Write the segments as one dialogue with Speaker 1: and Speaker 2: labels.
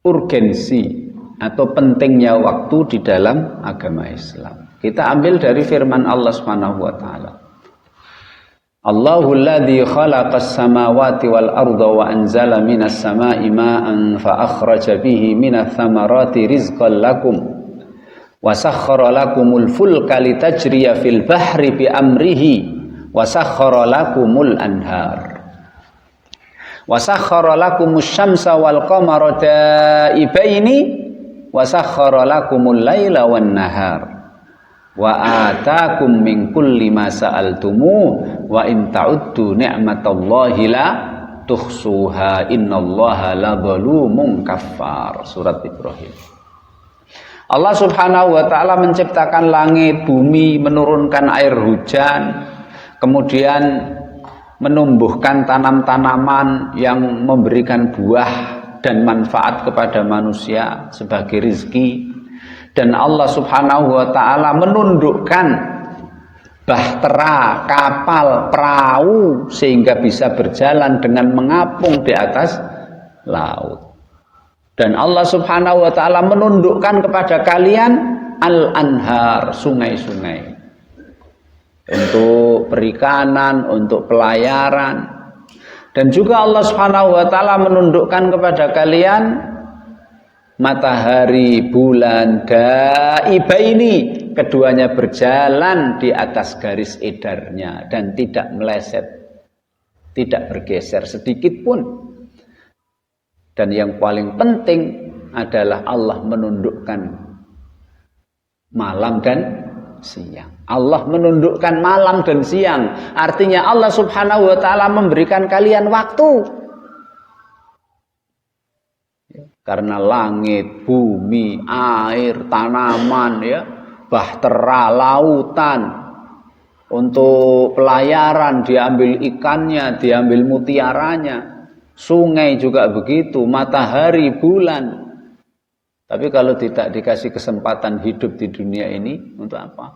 Speaker 1: urgensi atau pentingnya waktu di dalam agama Islam. Kita ambil dari firman Allah Subhanahu wa taala. Allahul ladzi khalaqas samawati wal arda wa anzala minas sama'i ma'an fa akhraja bihi minats thamarati rizqan lakum wa sakhkhara lakumul fulka litajriya fil bahri bi amrihi wa sakhkhara lakumul anhar wa sakhkhara lakumus syamsa wal qamara da'ibaini wa sakhkhara lakumul laila wan nahar wa ataakum min kulli ma sa'altumu wa in ta'uddu ni'matallahi la tuhsuha innallaha la zalumun kaffar. Surat Ibrahim. Allah Subhanahu wa taala menciptakan langit, bumi, menurunkan air hujan, kemudian menumbuhkan tanam-tanaman yang memberikan buah dan manfaat kepada manusia sebagai rizki. Dan Allah Subhanahu wa taala menundukkan bahtera, kapal, perahu sehingga bisa berjalan dengan mengapung di atas laut. Dan Allah Subhanahu wa taala menundukkan kepada kalian al-anhar, sungai-sungai. Untuk perikanan, untuk pelayaran. Dan juga Allah Subhanahu wa taala menundukkan kepada kalian matahari, bulan, daibaini, keduanya berjalan di atas garis edarnya dan tidak meleset, tidak bergeser sedikit pun. Dan yang paling penting adalah Allah menundukkan malam dan siang. Allah menundukkan malam dan siang. Artinya Allah Subhanahu wa taala memberikan kalian waktu. Karena langit, bumi, air, tanaman, ya, bahtera, lautan, untuk pelayaran diambil ikannya, diambil mutiaranya, sungai juga begitu, matahari, bulan. Tapi kalau tidak dikasih kesempatan hidup di dunia ini, untuk apa?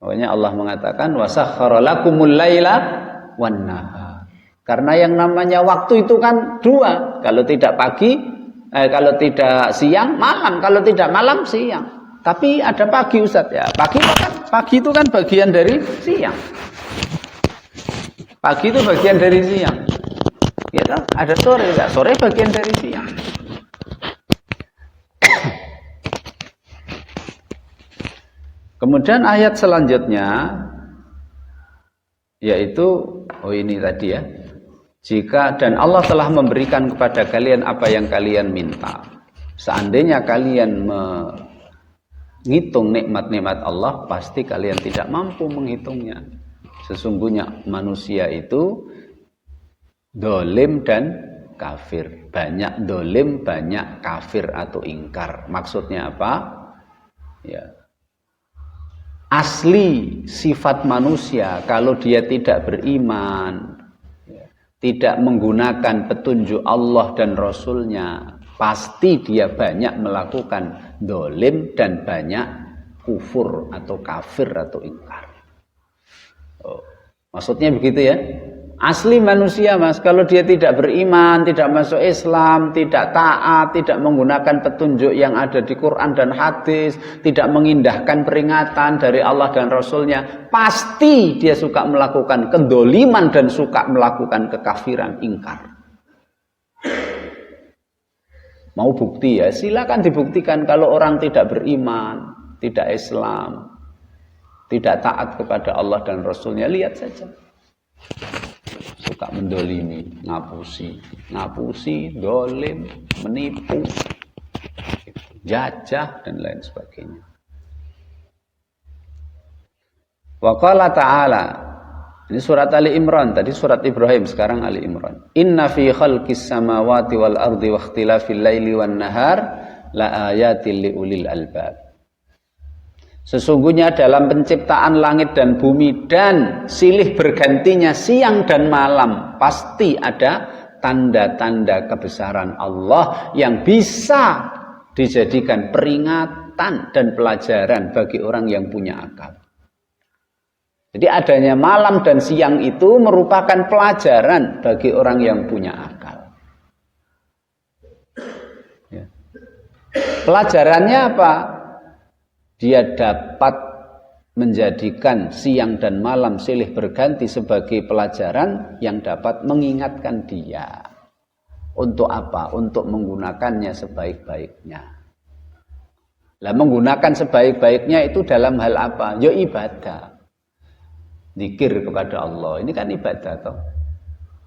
Speaker 1: Makanya Allah mengatakan wasakhkhara lakumul laila wan nahar. Karena yang namanya waktu itu kan dua. Kalau tidak pagi, kalau tidak siang, malam. Kalau tidak malam, siang. Tapi ada pagi, Ustaz, ya. Pagi itu kan bagian dari siang. Pagi itu bagian dari siang. Ya, ada sore, ya. Sore bagian dari siang. Kemudian ayat selanjutnya yaitu ini tadi ya. Jika dan Allah telah memberikan kepada kalian apa yang kalian minta. Seandainya kalian menghitung nikmat-nikmat Allah, pasti kalian tidak mampu menghitungnya. Sesungguhnya manusia itu dolim dan kafir. Banyak dolim, banyak kafir atau ingkar. Maksudnya apa? Ya. Asli sifat manusia kalau dia tidak beriman, tidak menggunakan petunjuk Allah dan Rasulnya, pasti dia banyak melakukan dolim dan banyak kufur atau kafir atau ingkar. Maksudnya begitu ya. Asli manusia, Mas, kalau dia tidak beriman, tidak masuk Islam, tidak taat, tidak menggunakan petunjuk yang ada di Quran dan hadis, tidak mengindahkan peringatan dari Allah dan Rasulnya, pasti dia suka melakukan kedoliman dan suka melakukan kekafiran, ingkar. Mau bukti ya, silakan dibuktikan kalau orang tidak beriman, tidak Islam, tidak taat kepada Allah dan Rasulnya, lihat saja. Suka mendolimi, ngapusi, dolim, menipu, jajah dan lain sebagainya. Wa qala ta'ala, ini surat Ali Imran, tadi surat Ibrahim, sekarang Ali Imran. Inna fi khalqis samawati wal ardi wa ikhtilafil laili wan nahar la ayatil liulil albab. Sesungguhnya dalam penciptaan langit dan bumi dan silih bergantinya siang dan malam, pasti ada tanda-tanda kebesaran Allah yang bisa dijadikan peringatan dan pelajaran bagi orang yang punya akal. Jadi adanya malam dan siang itu merupakan pelajaran bagi orang yang punya akal. Pelajarannya apa? Dia dapat menjadikan siang dan malam silih berganti sebagai pelajaran yang dapat mengingatkan dia. Untuk apa? Untuk menggunakannya sebaik-baiknya. Lah menggunakan sebaik-baiknya itu dalam hal apa? Ya ibadah. Zikir kepada Allah. Ini kan ibadah toh.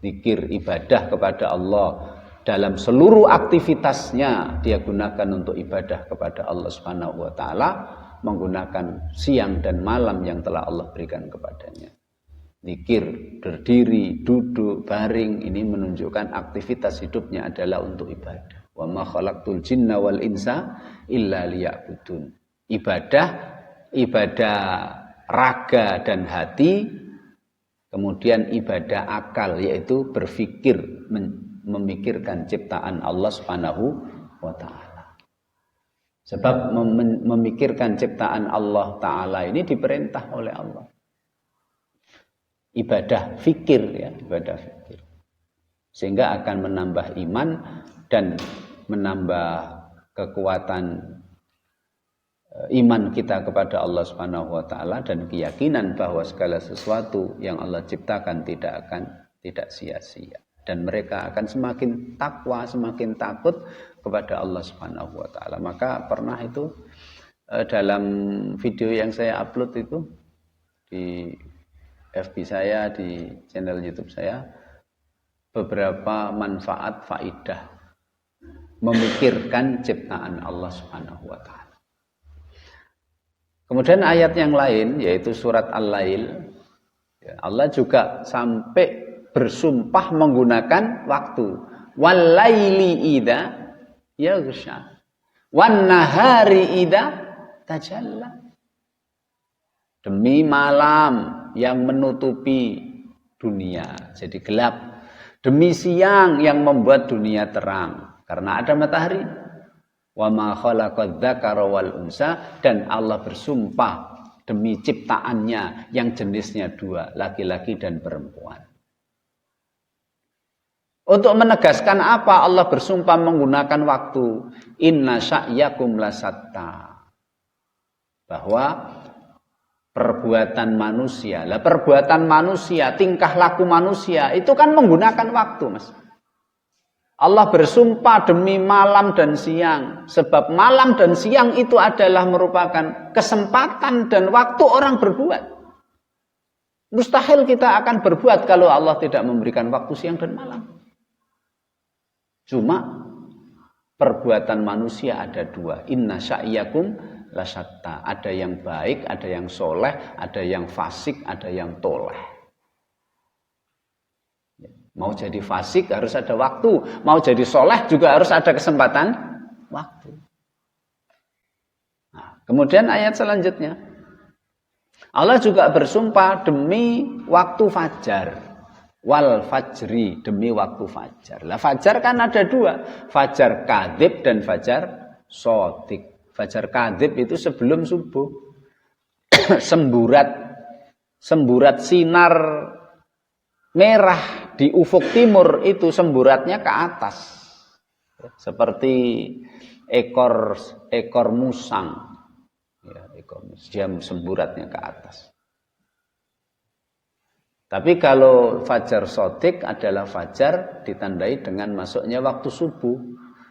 Speaker 1: Zikir, ibadah kepada Allah. Dalam seluruh aktivitasnya dia gunakan untuk ibadah kepada Allah Subhanahu wa taala, menggunakan siang dan malam yang telah Allah berikan kepadanya. Zikir, berdiri, duduk, baring, ini menunjukkan aktivitas hidupnya adalah untuk ibadah. Wa ma khalaqtul jinna wal insa illa liya'budun. Ibadah raga dan hati, kemudian ibadah akal, yaitu berpikir, memikirkan ciptaan Allah Subhanahu wa taala. Sebab memikirkan ciptaan Allah taala ini diperintah oleh Allah. Ibadah fikir ya, ibadah fikir. Sehingga akan menambah iman dan menambah kekuatan iman kita kepada Allah Subhanahu wa taala dan keyakinan bahwa segala sesuatu yang Allah ciptakan tidak sia-sia. Dan mereka akan semakin takwa, semakin takut kepada Allah Subhanahu wa taala. Maka pernah itu dalam video yang saya upload itu di FB saya, di channel YouTube saya, beberapa manfaat faidah memikirkan ciptaan Allah Subhanahu wa taala. Kemudian ayat yang lain yaitu surat Al-Lail, Allah juga sampai bersumpah menggunakan waktu. Wal laili idza yaghsha wan nahari idza tajalla. Demi malam yang menutupi dunia jadi gelap, demi siang yang membuat dunia terang karena ada matahari. Wa ma khalaqadz dzakara wal unsa, dan Allah bersumpah demi ciptaannya yang jenisnya dua, laki-laki dan perempuan. Untuk menegaskan apa Allah bersumpah menggunakan waktu? Inna sa'yakum lasatta. Bahwa perbuatan manusia, tingkah laku manusia itu kan menggunakan waktu, Mas. Allah bersumpah demi malam dan siang, sebab malam dan siang itu adalah merupakan kesempatan dan waktu orang berbuat. Mustahil kita akan berbuat kalau Allah tidak memberikan waktu siang dan malam. Cuma perbuatan manusia ada dua. Inna sa'yakum lasatta. Ada yang baik, ada yang soleh, ada yang fasik, ada yang toleh. Mau jadi fasik harus ada waktu. Mau jadi soleh juga harus ada kesempatan waktu. Nah, kemudian ayat selanjutnya. Allah juga bersumpah demi waktu fajar. Wal fajri, demi waktu fajar. Lah fajar kan ada dua, fajar kadzib dan fajar shadiq. Fajar kadzib itu sebelum subuh. semburat sinar merah di ufuk timur itu semburatnya ke atas. Seperti ekor musang. Ya, dia semburatnya ke atas. Tapi kalau fajar shadiq adalah fajar ditandai dengan masuknya waktu subuh.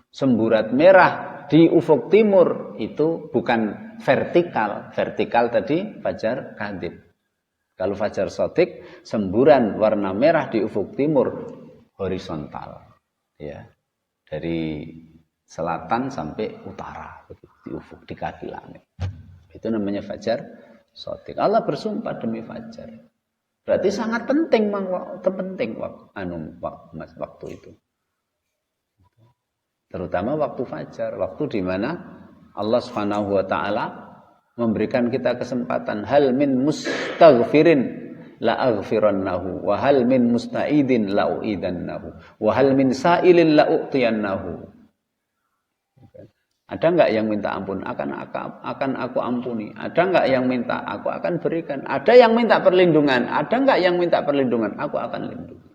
Speaker 1: Semburat merah di ufuk timur itu bukan vertikal. Vertikal tadi fajar kadzib. Kalau fajar shadiq, semburan warna merah di ufuk timur horizontal. Ya. Dari selatan sampai utara di ufuk, di kaki langit. Itu namanya fajar shadiq. Allah bersumpah demi fajar. Berarti sangat penting waktu itu. Terutama waktu fajar, waktu di mana Allah Subhanahu wa taala memberikan kita kesempatan, hal min mustaghfirin la aghfirannahu wa hal min musta'idin la u'idannahu wa hal min sa'ilin la u'tiyannahu. Ada enggak yang minta ampun? Akan aku ampuni. Ada enggak yang minta? Aku akan berikan. Ada yang minta perlindungan? Ada enggak yang minta perlindungan? Aku akan lindungi.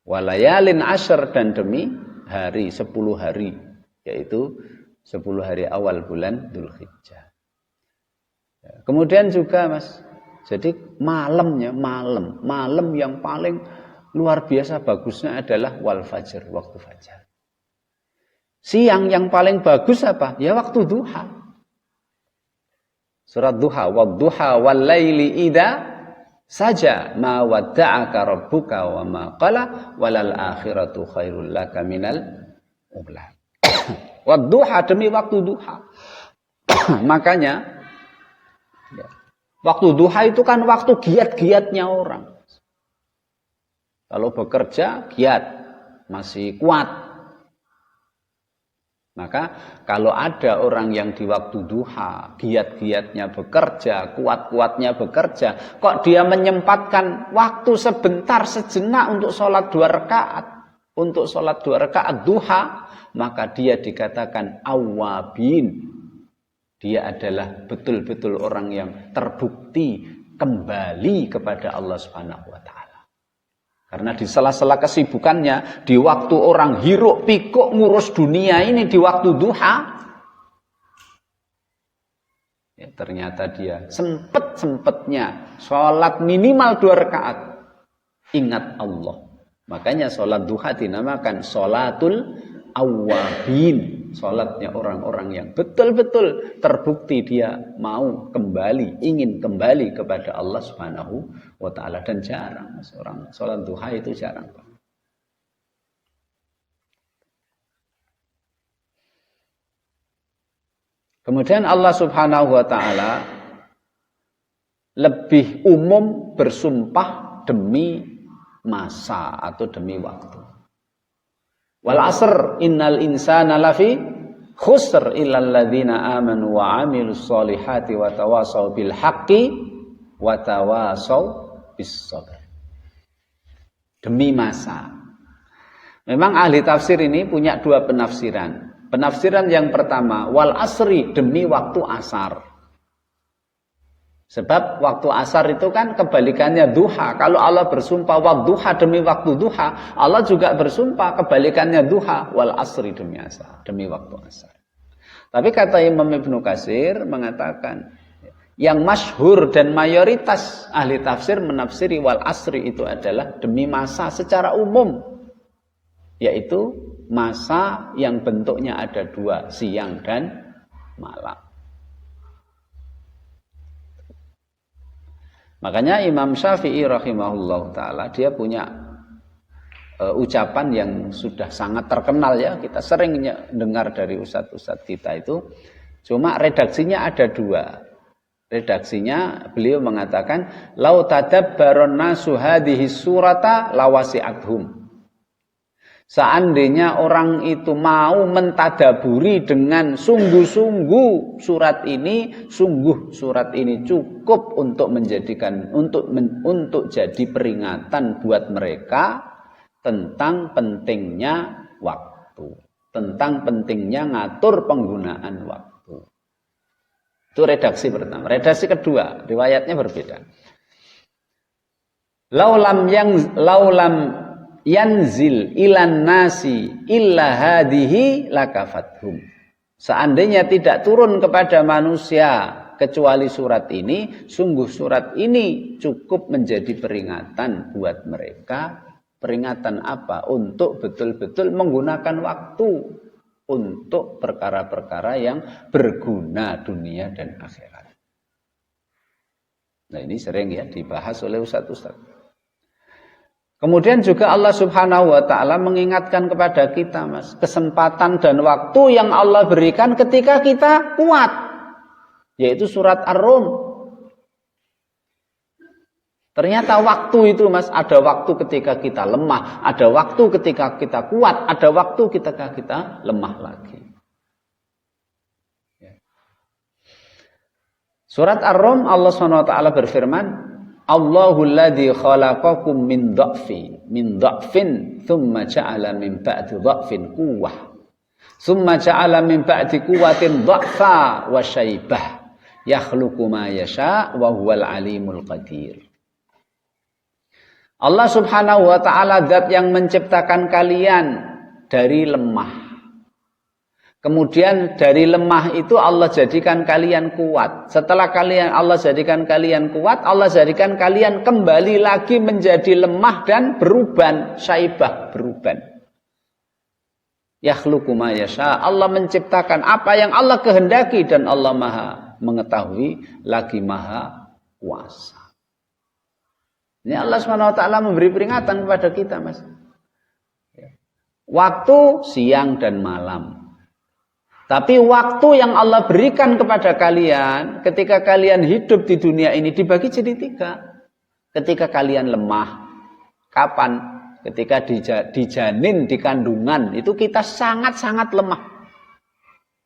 Speaker 1: Walayalin asyr, dan demi hari, 10 hari, yaitu 10 hari awal bulan Dzulhijjah. Kemudian juga Mas, jadi malamnya, malam yang paling luar biasa bagusnya adalah wal fajr, waktu fajar. Siang yang paling bagus apa? Ya waktu duha. Surat Duha, wadduha wal laili idza saja ma wadda'aka rabbuka wa ma qala walal akhiratu khairul laka minal ula. Wadduha, demi waktu duha. Makanya ya, waktu duha itu kan waktu giat-giatnya orang. Kalau bekerja giat, masih kuat. Maka kalau ada orang yang di waktu duha, giat-giatnya bekerja, kuat-kuatnya bekerja, kok dia menyempatkan waktu sebentar, sejenak untuk sholat 2 rakaat, untuk sholat 2 rakaat duha, maka dia dikatakan awwabin. Dia adalah betul-betul orang yang terbukti kembali kepada Allah Subhanahu wa Ta'ala. Karena di sela-sela kesibukannya, di waktu orang hiruk pikuk ngurus dunia ini, di waktu duha, ya, ternyata dia sempet-sempetnya sholat minimal 2 rakaat. Ingat Allah. Makanya sholat duha dinamakan sholatul awwabin. Sholatnya orang-orang yang betul-betul terbukti dia mau kembali, ingin kembali kepada Allah Subhanahu wa Ta'ala. Dan jarang orang sholat duha itu jarang. Kemudian Allah Subhanahu wa Ta'ala lebih umum bersumpah demi masa atau demi waktu. Wal asr innal insana lafi khusr illal ladzina amanu wa amilus solihati wa tawasaw bil haqqi wa tawasaw bis sabr. Demi masa. Memang ahli tafsir ini punya 2 penafsiran. Penafsiran yang pertama, wal asri, demi waktu asar. Sebab waktu asar itu kan kebalikannya duha. Kalau Allah bersumpah wadduha, demi waktu duha, Allah juga bersumpah kebalikannya duha, wal asri, demi asar, demi waktu asar. Tapi kata Imam Ibnu Katsir mengatakan, yang masyhur dan mayoritas ahli tafsir menafsiri wal asri itu adalah demi masa secara umum, yaitu masa yang bentuknya ada 2, siang dan malam. Makanya Imam Syafi'i rahimahullah ta'ala dia punya ucapan yang sudah sangat terkenal ya. Kita sering dengar dari ustadz-ustadz kita itu. Cuma redaksinya ada 2. Redaksinya beliau mengatakan, lau tadabbaron nasu hadhihi surata lawasi'athum. Seandainya orang itu mau mentadaburi dengan sungguh-sungguh surat ini, sungguh surat ini cukup untuk menjadikan untuk jadi peringatan buat mereka tentang pentingnya waktu, tentang pentingnya ngatur penggunaan waktu. Itu redaksi pertama. Redaksi kedua, riwayatnya berbeda. Laulam yanzil ilan nasi illa hadihi lakafathum. Seandainya tidak turun kepada manusia kecuali surat ini, sungguh surat ini cukup menjadi peringatan buat mereka. Peringatan apa? Untuk betul-betul menggunakan waktu untuk perkara-perkara yang berguna dunia dan akhirat. Nah, ini sering ya dibahas oleh ustadz-ustadz. Kemudian juga Allah Subhanahu wa Ta'ala mengingatkan kepada kita, Mas, kesempatan dan waktu yang Allah berikan ketika kita kuat, yaitu surat Ar-Rum. Ternyata waktu itu, Mas, ada waktu ketika kita lemah, ada waktu ketika kita kuat, ada waktu ketika kita lemah lagi. Surat Ar-Rum, Allah Subhanahu wa Ta'ala berfirman, Allahul ladzi khalaqakum min dha'fin thumma ja'ala min ba'di dha'fin quwwah thumma ja'ala min ba'di quwwatin dha'fa wa syaibah yakhluqu ma yasha wa huwal alimul qadir. Allah Subhanahu wa Ta'ala zat yang menciptakan kalian dari lemah. Kemudian dari lemah itu Allah jadikan kalian kuat. Setelah Allah jadikan kalian kuat, Allah jadikan kalian kembali lagi menjadi lemah dan beruban, syaibah, beruban. Yakhluqu ma yasha. Allah menciptakan apa yang Allah kehendaki dan Allah Maha mengetahui lagi Maha kuasa. Ini Allah SWT memberi peringatan kepada kita, Mas. Waktu siang dan malam. Tapi waktu yang Allah berikan kepada kalian ketika kalian hidup di dunia ini dibagi jadi 3. Ketika kalian lemah. Kapan? Ketika di janin, di kandungan. Itu kita sangat-sangat lemah.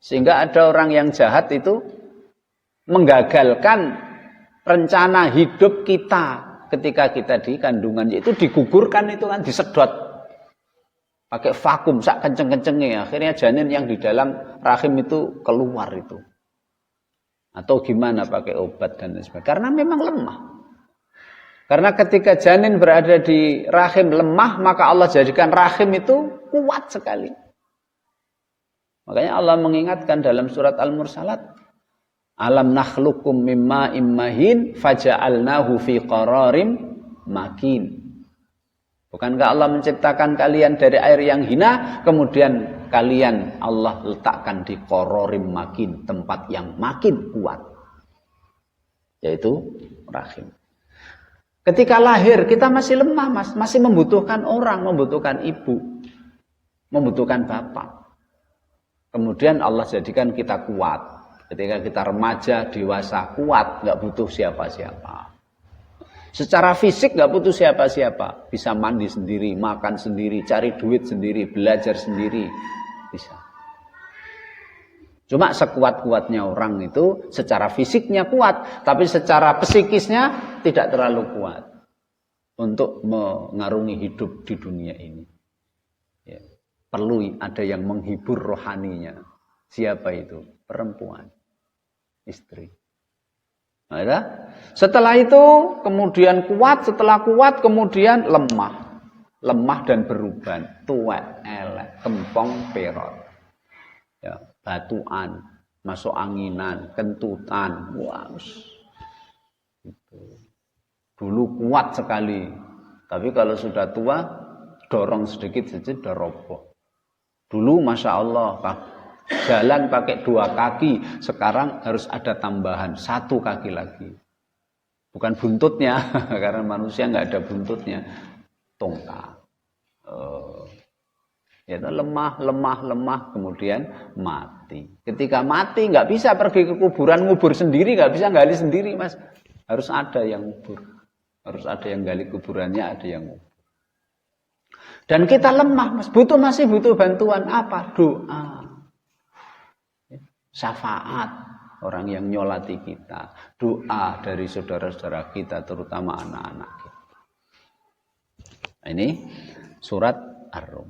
Speaker 1: Sehingga ada orang yang jahat itu menggagalkan rencana hidup kita ketika kita di kandungan. Itu digugurkan itu kan, disedot. Pakai vakum, sak kenceng-kencengnya. Akhirnya janin yang di dalam rahim itu keluar itu. Atau gimana pakai obat dan sebagainya. Karena memang lemah. Karena ketika janin berada di rahim lemah, maka Allah jadikan rahim itu kuat sekali. Makanya Allah mengingatkan dalam surat Al-Mursalat. Alam nakhlukum mimma immahin faja'alnahu fi qararim makin. Bukankah Allah menciptakan kalian dari air yang hina, kemudian kalian Allah letakkan di qararim makin, tempat yang makin kuat. Yaitu rahim. Ketika lahir kita masih lemah, Mas, masih membutuhkan orang, membutuhkan ibu, membutuhkan bapak. Kemudian Allah jadikan kita kuat. Ketika kita remaja, dewasa, kuat, nggak butuh siapa-siapa. Secara fisik nggak butuh siapa-siapa. Bisa mandi sendiri, makan sendiri, cari duit sendiri, belajar sendiri. Bisa. Cuma sekuat-kuatnya orang itu secara fisiknya kuat. Tapi secara psikisnya tidak terlalu kuat. Untuk mengarungi hidup di dunia ini. Ya. Perlu ada yang menghibur rohaninya. Siapa itu? Perempuan. Istri. Nah, setelah itu kemudian kuat, setelah kuat kemudian lemah. Lemah dan beruban, tua, elek, kempong, perot. Ya, batuan, masuk anginan, kentutan. Wow. Gitu. Dulu kuat sekali. Tapi kalau sudah tua, dorong sedikit saja sudah roboh. Dulu Masya Allah, jalan pakai 2 kaki, sekarang harus ada tambahan 1 kaki lagi. Bukan buntutnya, karena manusia nggak ada buntutnya, tongkat. Ya, lemah, kemudian mati. Ketika mati nggak bisa pergi ke kuburan, ngubur sendiri, nggak bisa gali sendiri, Mas. Harus ada yang ngubur, harus ada yang gali kuburannya, ada yang ngubur. Dan kita lemah, Mas. Masih butuh bantuan apa? Doa. Syafaat orang yang nyolati kita, doa dari saudara-saudara kita, terutama anak-anak kita. Ini surat Ar-Rum.